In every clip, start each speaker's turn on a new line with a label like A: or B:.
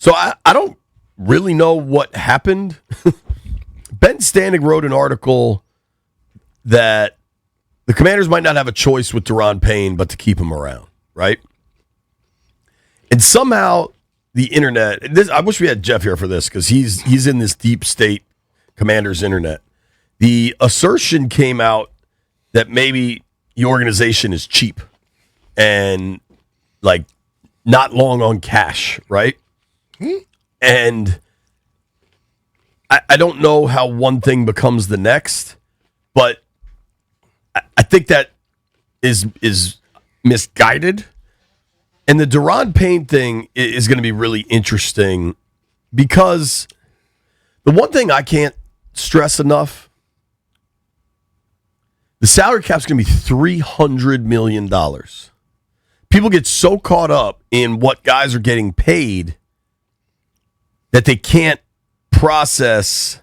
A: So I don't really know what happened. Ben Stanek wrote an article that the Commanders might not have a choice with Daron Payne but to keep him around, right? And somehow the internet, I wish we had Jeff here for this because he's in this deep state Commanders internet. The assertion came out that maybe the organization is cheap and like not long on cash, right? And I don't know how one thing becomes the next, but I think that is misguided. And the Daron Payne thing is going to be really interesting because the one thing I can't stress enough, the salary cap is going to be $300 million. People get so caught up in what guys are getting paid that they can't process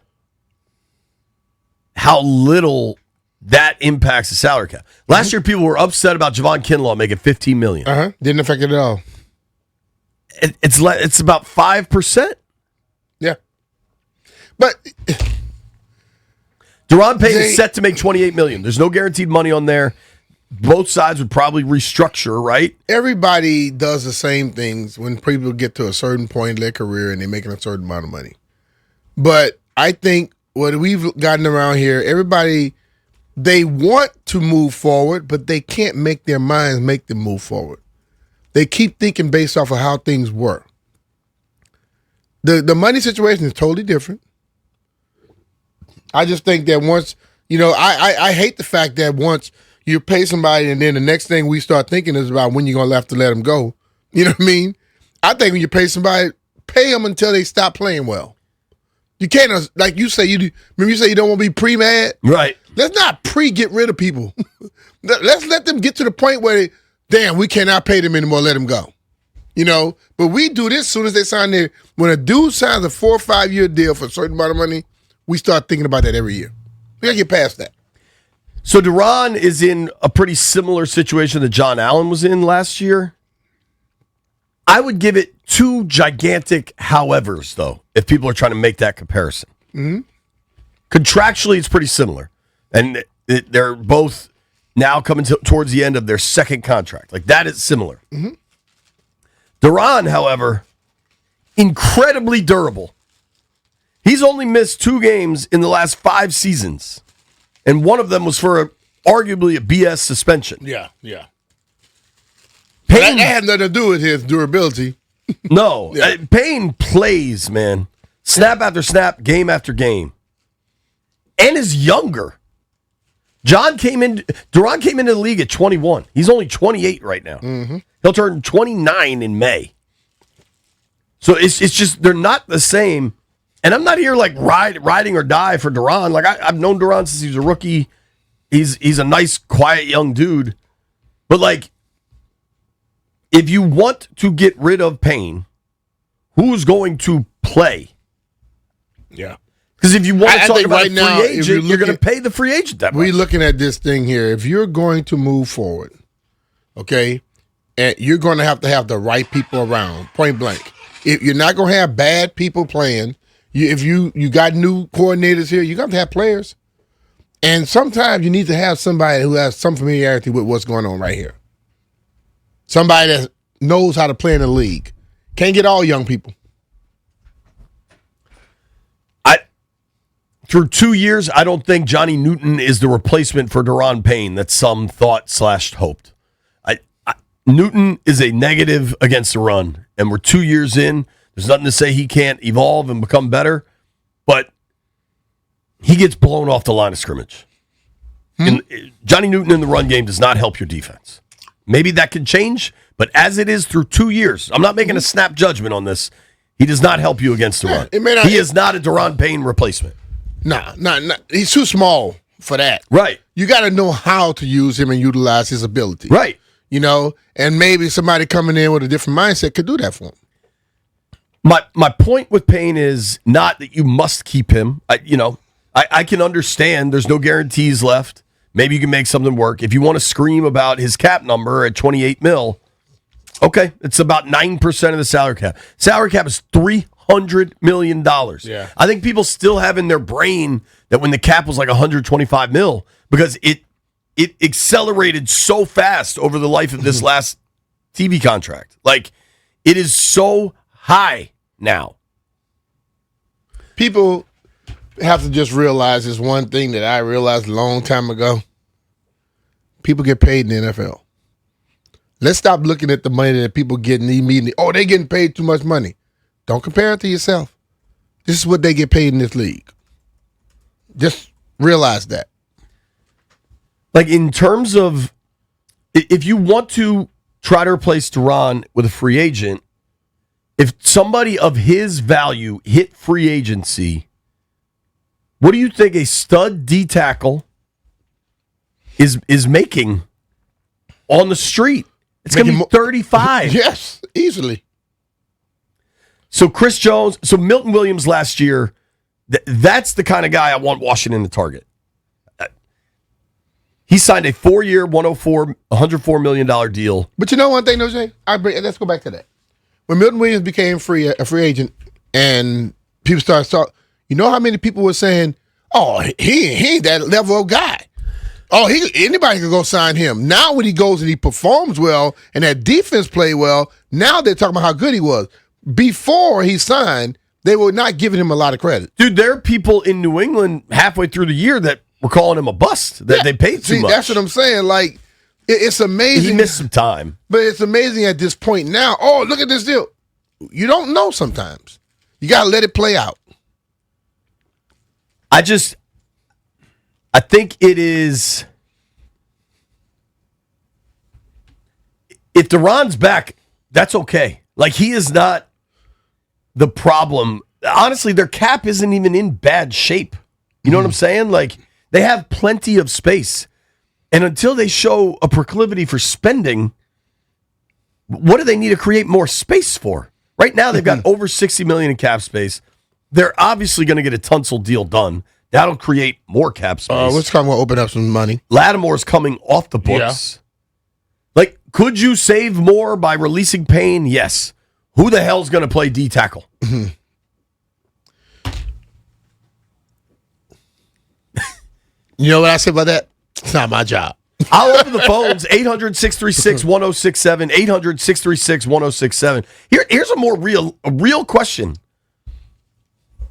A: how little that impacts the salary cap. Last year, people were upset about Javon Kinlaw making $15 million.
B: Didn't affect it at all.
A: It's about 5%.
B: Yeah. But
A: Daron Payne is set to make $28 million. There's no guaranteed money on there. Both sides would probably restructure, right?
B: Everybody does the same things when people get to a certain point in their career and they're making a certain amount of money. But I think what we've gotten around here, everybody, they want to move forward, but they can't make their minds make them move forward. They keep thinking based off of how things were. The money situation is totally different. I just think that once, I hate the fact that once you pay somebody and then the next thing we start thinking is about when you're going to have to let them go. You know what I mean? I think when you pay somebody, pay them until they stop playing well. You can't, like you say, remember you say you don't want to be pre-mad?
A: Right.
B: Let's not get rid of people. Let's let them get to the point where, we cannot pay them anymore, let them go. But we do this as soon as they sign their, when a dude signs a 4 or 5 year deal for a certain amount of money, we start thinking about that every year. We got to get past that.
A: So Daron is in a pretty similar situation that John Allen was in last year. I would give it 2 gigantic howevers, though, if people are trying to make that comparison. Mm-hmm. Contractually, it's pretty similar. And they're both now coming towards the end of their second contract. Like, that is similar. Mm-hmm. Daron, however, incredibly durable. He's only missed 2 games in the last 5 seasons. And one of them was for arguably a BS suspension.
B: Yeah.
A: Payne,
B: that had nothing to do with his durability.
A: No. Yeah. Payne plays, man. Snap after snap, game after game. And is younger. Daron came into the league at 21. He's only 28 right now. Mm-hmm. He'll turn 29 in May. So it's just, they're not the same. And I'm not here like riding or die for Daron. Like I've known Daron since he was a rookie. He's a nice, quiet young dude. But like, if you want to get rid of Payne, who's going to play?
B: Yeah.
A: Because if you want to talk about
B: right
A: a free agent, you're going to pay the free agent that much.
B: We're looking at this thing here. If you're going to move forward, okay, and you're going to have the right people around, point blank. If you're not going to have bad people playing, if you got new coordinators here, you got to have players. And sometimes you need to have somebody who has some familiarity with what's going on right here. Somebody that knows how to play in the league. Can't get all young people.
A: Through 2 years, I don't think Johnny Newton is the replacement for Daron Payne that some thought / hoped. Newton is a negative against the run, and we're 2 years in. There's nothing to say he can't evolve and become better, but he gets blown off the line of scrimmage. Johnny Newton in the run game does not help your defense. Maybe that can change, but as it is through 2 years, I'm not making a snap judgment on this. He does not help you against the run. He is not a Daron Payne replacement.
B: Nah. He's too small for that.
A: Right.
B: You got to know how to use him and utilize his ability.
A: Right.
B: And maybe somebody coming in with a different mindset could do that for him.
A: My point with Payne is not that you must keep him. I can understand there's no guarantees left. Maybe you can make something work. If you want to scream about his cap number at $28 million, Okay, it's about 9% of the salary cap. Salary cap is $300 million.
B: Yeah.
A: I think people still have in their brain that when the cap was like 125 mil, because it accelerated so fast over the life of this last TV contract. Like, it is so high now.
B: People have to just realize this one thing that I realized a long time ago. People get paid in the NFL. Let's stop looking at the money that people get immediately. Oh, they're getting paid too much money. Don't compare it to yourself. This is what they get paid in this league. Just realize that.
A: Like, in terms of, if you want to try to replace Daron with a free agent, if somebody of his value hit free agency, what do you think a stud D tackle is making on the street? It's going to be 35.
B: Yes, easily.
A: So Chris Jones, so Milton Williams last year, that's the kind of guy I want Washington to target. He signed a 4-year, $104 million deal.
B: But you know one thing, though, Jay? Let's go back to that. When Milton Williams became a free agent and people started talking, you know how many people were saying, oh, he ain't that level of guy. Oh, anybody can go sign him. Now when he goes and he performs well and that defense played well, now they're talking about how good he was. Before he signed, they were not giving him a lot of credit.
A: Dude, there are people in New England halfway through the year that were calling him a bust, that they paid too much.
B: That's what I'm saying. Like, it's amazing.
A: He missed some time.
B: But it's amazing at this point now. Oh, look at this deal. You don't know sometimes. You got to let it play out.
A: I think it is. If Daron's back, that's okay. Like, he is not the problem. Honestly, their cap isn't even in bad shape. You know what I'm saying? Like, they have plenty of space. And until they show a proclivity for spending, what do they need to create more space for? Right now, they've got over $60 million in cap space. They're obviously going to get a Tunsil deal done. That'll create more cap space.
B: Let's come and open up some money.
A: Lattimore's coming off the books. Yeah. Like, could you save more by releasing Payne? Yes. Who the hell's going to play D tackle?
B: You know what I say about that? It's not my job.
A: I'll open the phones, 800-636-1067, 800-636-1067. Here's a more real question.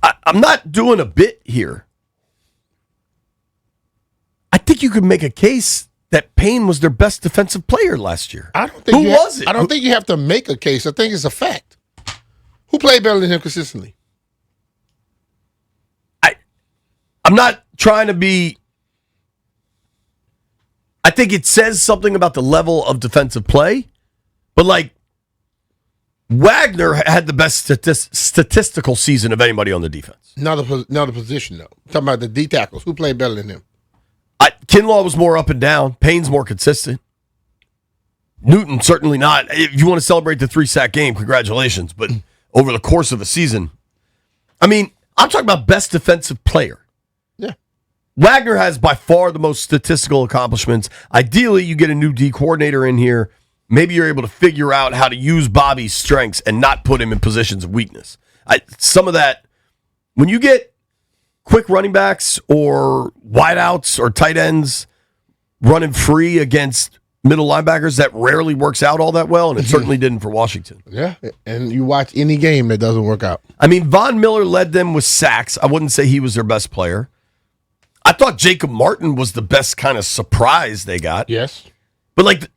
A: I'm not doing a bit here. I think you could make a case that Payne was their best defensive player last year.
B: I don't think
A: Who was it?
B: I don't think you have to make a case. I think it's a fact. Who played better than him consistently?
A: I'm not trying to be. I think it says something about the level of defensive play, but like, Wagner had the best statistical season of anybody on the defense.
B: Not the position, though. I'm talking about the D tackles. Who played better than him?
A: Kinlaw was more up and down. Payne's more consistent. Newton, certainly not. If you want to celebrate the 3-sack game, congratulations. But over the course of a season, I mean, I'm talking about best defensive player.
B: Yeah.
A: Wagner has by far the most statistical accomplishments. Ideally, you get a new D coordinator in here. Maybe you're able to figure out how to use Bobby's strengths and not put him in positions of weakness. Some of that, when you get quick running backs or wideouts or tight ends running free against middle linebackers, that rarely works out all that well, and it certainly didn't for Washington.
B: Yeah, and you watch any game that doesn't work out.
A: I mean, Von Miller led them with sacks. I wouldn't say he was their best player. I thought Jacob Martin was the best kind of surprise they got.
B: Yes.
A: But, like,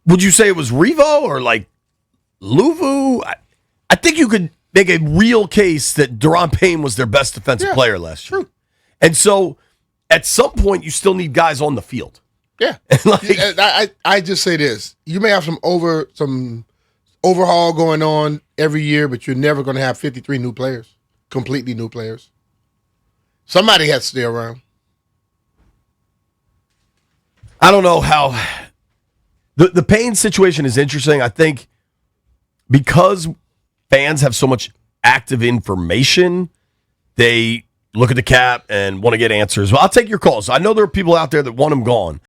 A: would you say it was Revo or, like, Luvu? I think you could make a real case that Daron Payne was their best defensive player last year.
B: True.
A: And so, at some point, you still need guys on the field.
B: Yeah.
A: Like,
B: I just say this. You may have some overhaul going on every year, but you're never going to have 53 new players, completely new players. Somebody has to stay around.
A: I don't know how the Payne situation is interesting. I think because fans have so much active information, they look at the cap and want to get answers. Well, I'll take your calls. I know there are people out there that want him gone.